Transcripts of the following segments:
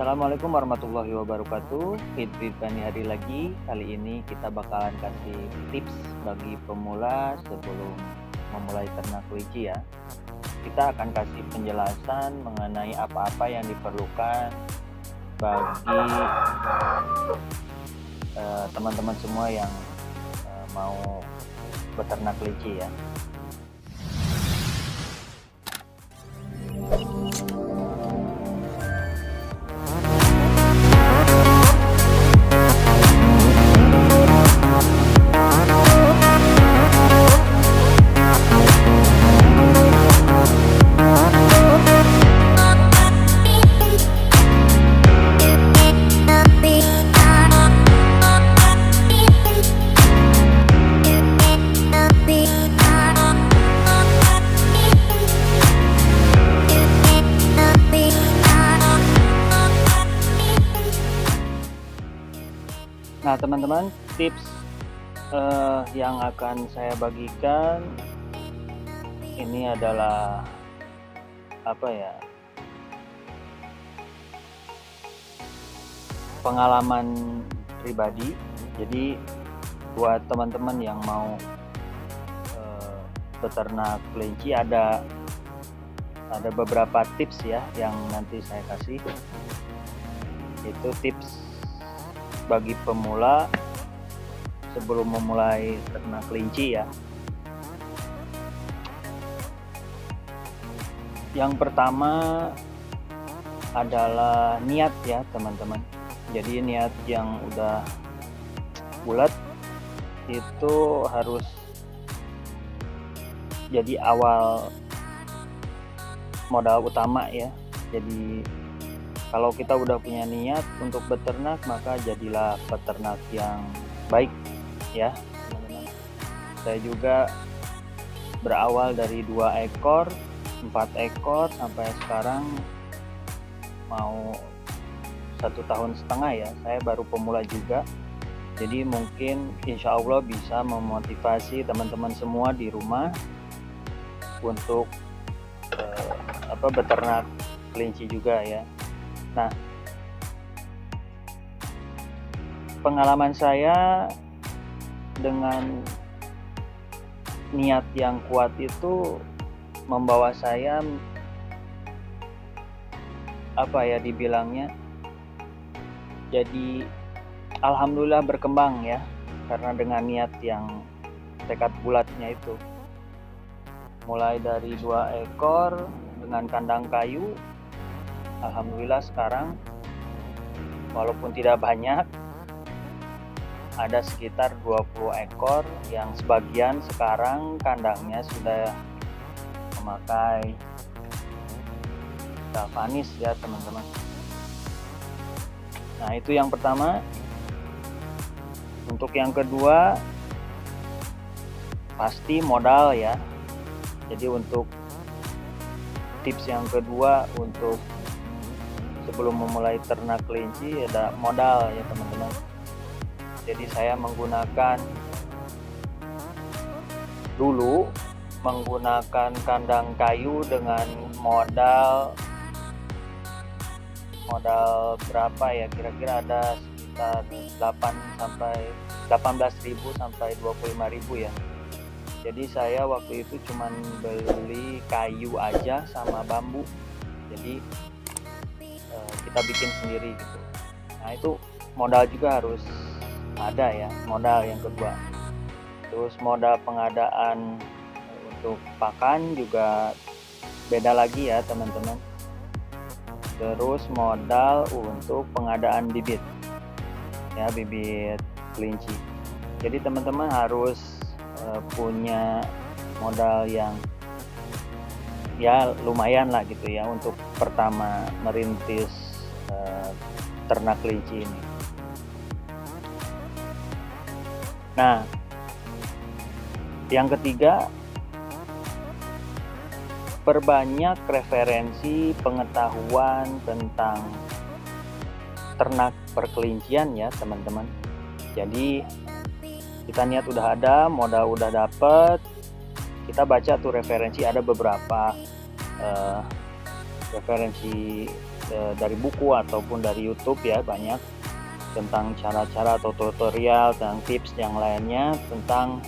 Assalamualaikum warahmatullahi wabarakatuh. Fitri Bani hari lagi. Kali ini kita bakalan kasih tips bagi pemula sebelum memulai ternak kelinci ya. Kita akan kasih penjelasan mengenai apa-apa yang diperlukan bagi teman-teman semua yang mau beternak kelinci ya. Nah teman-teman, tips yang akan saya bagikan ini adalah pengalaman pribadi. Jadi buat teman-teman yang mau beternak kelinci ada beberapa tips ya yang nanti saya kasih. Itu tips bagi pemula sebelum memulai ternak kelinci ya. Yang pertama adalah niat ya teman-teman. Jadi niat yang udah bulat itu harus jadi awal modal utama ya. Jadi kalau kita udah punya niat untuk beternak, maka jadilah peternak yang baik ya teman-teman. Saya juga berawal dari 2 ekor, 4 ekor sampai sekarang mau 1,5 tahun ya. Saya baru pemula juga. Jadi mungkin insya Allah bisa memotivasi teman-teman semua di rumah untuk beternak kelinci juga ya. Nah, pengalaman saya dengan niat yang kuat itu membawa saya dibilangnya jadi alhamdulillah berkembang ya, karena dengan niat yang tekad bulatnya itu. Mulai dari 2 ekor dengan kandang kayu, alhamdulillah sekarang walaupun tidak banyak, ada sekitar 20 ekor yang sebagian sekarang kandangnya sudah memakai galvanis ya teman-teman. Nah itu yang pertama. Untuk yang kedua pasti modal ya. Jadi untuk tips yang kedua untuk sebelum memulai ternak kelinci ada modal ya teman-teman. Jadi saya menggunakan kandang kayu dengan modal berapa ya, kira-kira ada sekitar 18.000 sampai 25.000 ya. Jadi saya waktu itu cuman beli kayu aja sama bambu. Jadi kita bikin sendiri gitu. Nah itu modal juga harus ada ya, modal yang kedua. Terus modal pengadaan untuk pakan juga beda lagi ya teman-teman. Terus modal untuk pengadaan bibit ya, bibit kelinci. Jadi teman-teman harus punya modal yang ya lumayan lah gitu ya untuk pertama merintis ternak kelinci ini. Nah yang ketiga, perbanyak referensi pengetahuan tentang ternak perkelincian ya teman-teman. Jadi kita niat udah ada, modal udah dapet, kita baca tuh referensi, ada beberapa referensi dari buku ataupun dari YouTube ya, banyak tentang cara-cara atau tutorial dan tips yang lainnya tentang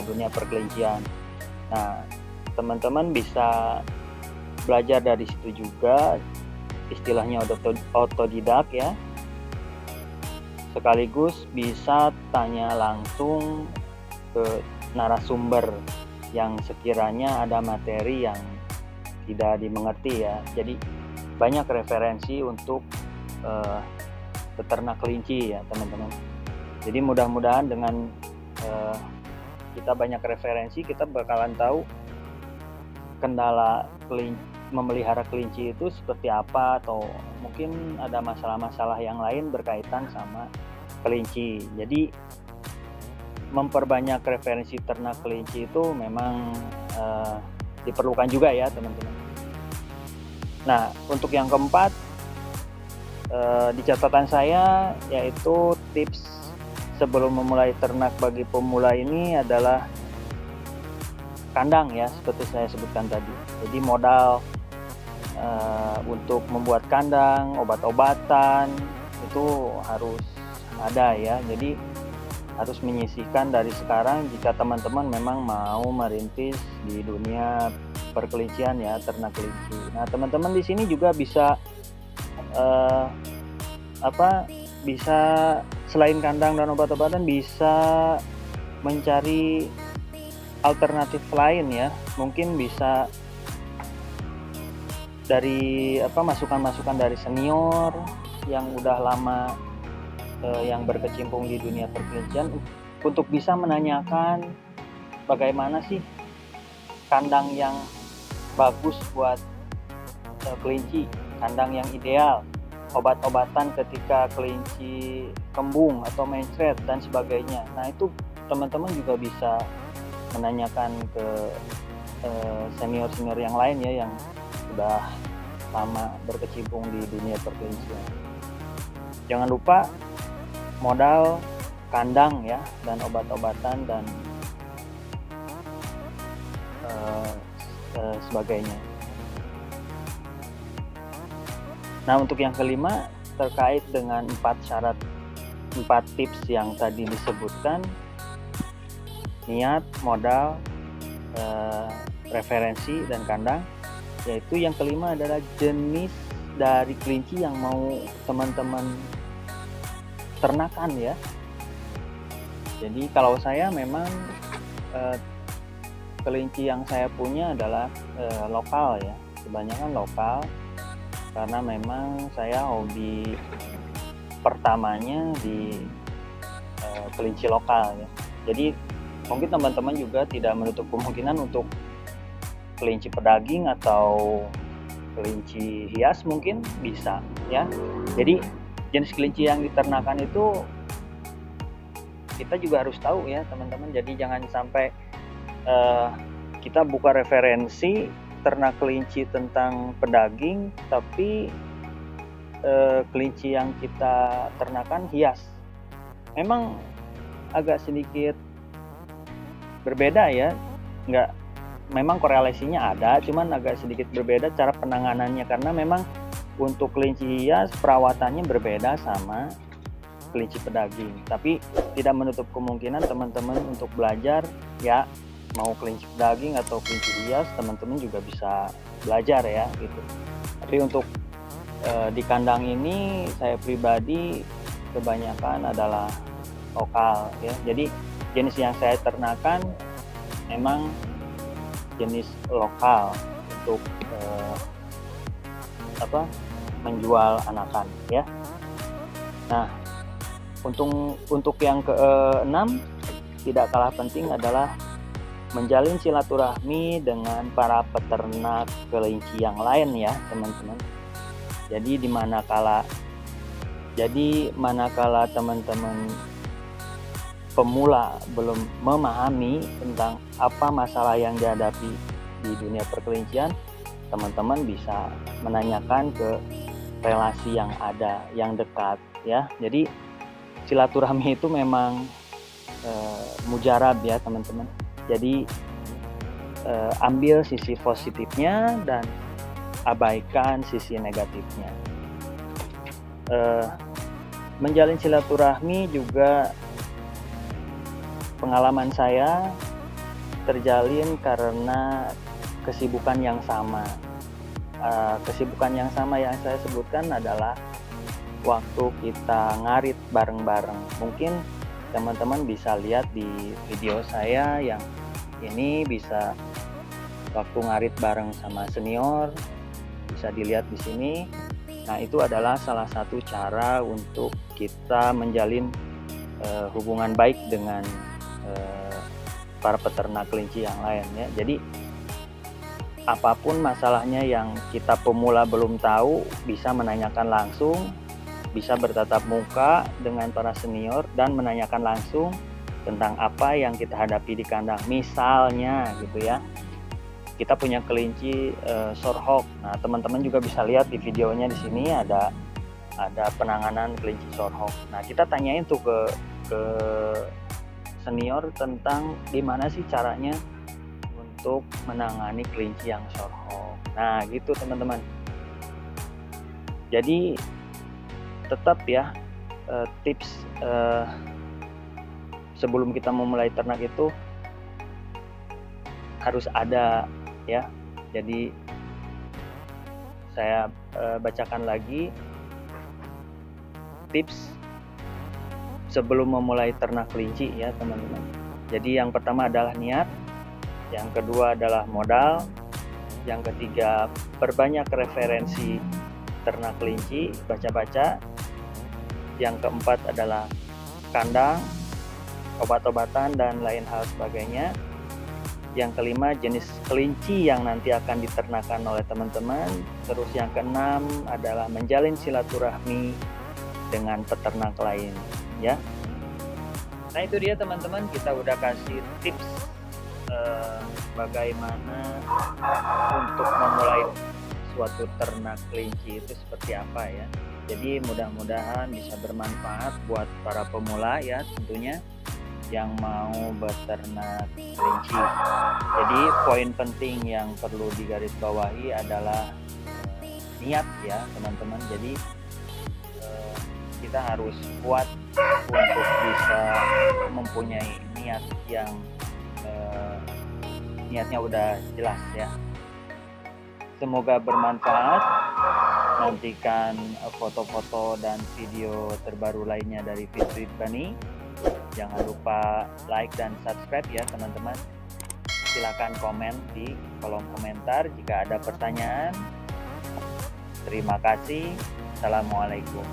dunia perkelincian. Nah, teman-teman bisa belajar dari situ juga, istilahnya otodidak ya, sekaligus bisa tanya langsung ke narasumber yang sekiranya ada materi yang tidak dimengerti ya. Jadi banyak referensi untuk peternak kelinci ya teman-teman. Jadi mudah-mudahan dengan kita banyak referensi, kita bakalan tahu kendala memelihara kelinci itu seperti apa, atau mungkin ada masalah-masalah yang lain berkaitan sama kelinci. Jadi memperbanyak referensi ternak kelinci itu memang diperlukan juga ya teman-teman. Nah, untuk yang keempat di catatan saya, yaitu tips sebelum memulai ternak bagi pemula ini adalah kandang ya, seperti saya sebutkan tadi. Jadi modal untuk membuat kandang, obat-obatan itu harus ada ya. Jadi harus menyisihkan dari sekarang jika teman-teman memang mau merintis di dunia perkelincian ya, ternak kelinci. Nah, teman-teman di sini juga bisa bisa selain kandang dan obat-obatan, bisa mencari alternatif lain ya. Mungkin bisa dari masukan-masukan dari senior yang udah lama yang berkecimpung di dunia perkelincian, untuk bisa menanyakan bagaimana sih kandang yang bagus buat kelinci, kandang yang ideal, obat-obatan ketika kelinci kembung atau mencret dan sebagainya. Nah, itu teman-teman juga bisa menanyakan ke senior-senior yang lain ya, yang sudah lama berkecimpung di dunia perkelincian. Jangan lupa modal kandang ya, dan obat-obatan dan sebagainya. Nah, untuk yang kelima terkait dengan 4 tips yang tadi disebutkan, niat, modal, referensi, dan kandang, yaitu yang kelima adalah jenis dari kelinci yang mau teman-teman ternakan ya. Jadi kalau saya memang kelinci yang saya punya adalah lokal ya, kebanyakan lokal, karena memang saya hobi pertamanya di kelinci lokal ya. Jadi mungkin teman-teman juga tidak menutup kemungkinan untuk kelinci pedaging atau kelinci hias, mungkin bisa ya. Jadi jenis kelinci yang diternakan itu kita juga harus tahu ya teman-teman. Jadi jangan sampai kita buka referensi ternak kelinci tentang pedaging, tapi kelinci yang kita ternakan hias. Memang agak sedikit berbeda ya, memang korelasinya ada, cuman agak sedikit berbeda cara penanganannya, karena memang untuk kelinci hias perawatannya berbeda sama kelinci pedaging. Tapi tidak menutup kemungkinan teman-teman untuk belajar ya, mau kelinci pedaging atau kelinci hias, teman-teman juga bisa belajar ya gitu. Tapi untuk di kandang ini saya pribadi kebanyakan adalah lokal ya. Jadi jenis yang saya ternakan memang jenis lokal untuk menjual anakan ya. Nah, untuk yang keenam, tidak kalah penting adalah menjalin silaturahmi dengan para peternak kelinci yang lain ya teman-teman. Jadi manakala teman-teman pemula belum memahami tentang apa masalah yang dihadapi di dunia perkelincian, teman-teman bisa menanyakan ke relasi yang ada, yang dekat ya. Jadi silaturahmi itu memang mujarab ya teman-teman. Jadi ambil sisi positifnya dan abaikan sisi negatifnya. Menjalin silaturahmi juga pengalaman saya terjalin karena kesibukan yang sama. Kesibukan yang sama yang saya sebutkan adalah waktu kita ngarit bareng-bareng. Mungkin teman-teman bisa lihat di video saya yang ini, bisa waktu ngarit bareng sama senior, bisa dilihat di sini. Nah, itu adalah salah satu cara untuk kita menjalin hubungan baik dengan para peternak kelinci yang lain ya. Jadi apapun masalahnya yang kita pemula belum tahu, bisa menanyakan langsung, bisa bertatap muka dengan para senior dan menanyakan langsung tentang apa yang kita hadapi di kandang. Misalnya gitu ya, kita punya kelinci sorghok. Nah, teman-teman juga bisa lihat di videonya di sini ada penanganan kelinci sorghok. Nah, kita tanyain tuh ke senior tentang gimana sih caranya untuk menangani kelinci yang sorghok. Nah, gitu teman-teman. Jadi tetap ya, tips sebelum kita memulai ternak itu harus ada ya. Jadi saya bacakan lagi tips sebelum memulai ternak kelinci ya teman-teman. Jadi yang pertama adalah niat, yang kedua adalah modal, yang ketiga perbanyak referensi ternak kelinci, baca-baca, yang keempat adalah kandang, obat-obatan dan lain hal sebagainya. Yang kelima, jenis kelinci yang nanti akan diternakan oleh teman-teman. Terus yang keenam adalah menjalin silaturahmi dengan peternak lain ya. Nah, itu dia teman-teman, kita udah kasih tips bagaimana untuk memulai suatu ternak kelinci itu seperti apa ya. Jadi mudah-mudahan bisa bermanfaat buat para pemula ya tentunya yang mau beternak kelinci. Jadi poin penting yang perlu digarisbawahi adalah niat ya teman-teman. Jadi kita harus kuat untuk bisa mempunyai niat yang niatnya udah jelas ya. Semoga bermanfaat. Nantikan foto-foto dan video terbaru lainnya dari Fitri Bani. Jangan lupa like dan subscribe ya teman-teman. Silakan komen di kolom komentar jika ada pertanyaan. Terima kasih. Assalamualaikum.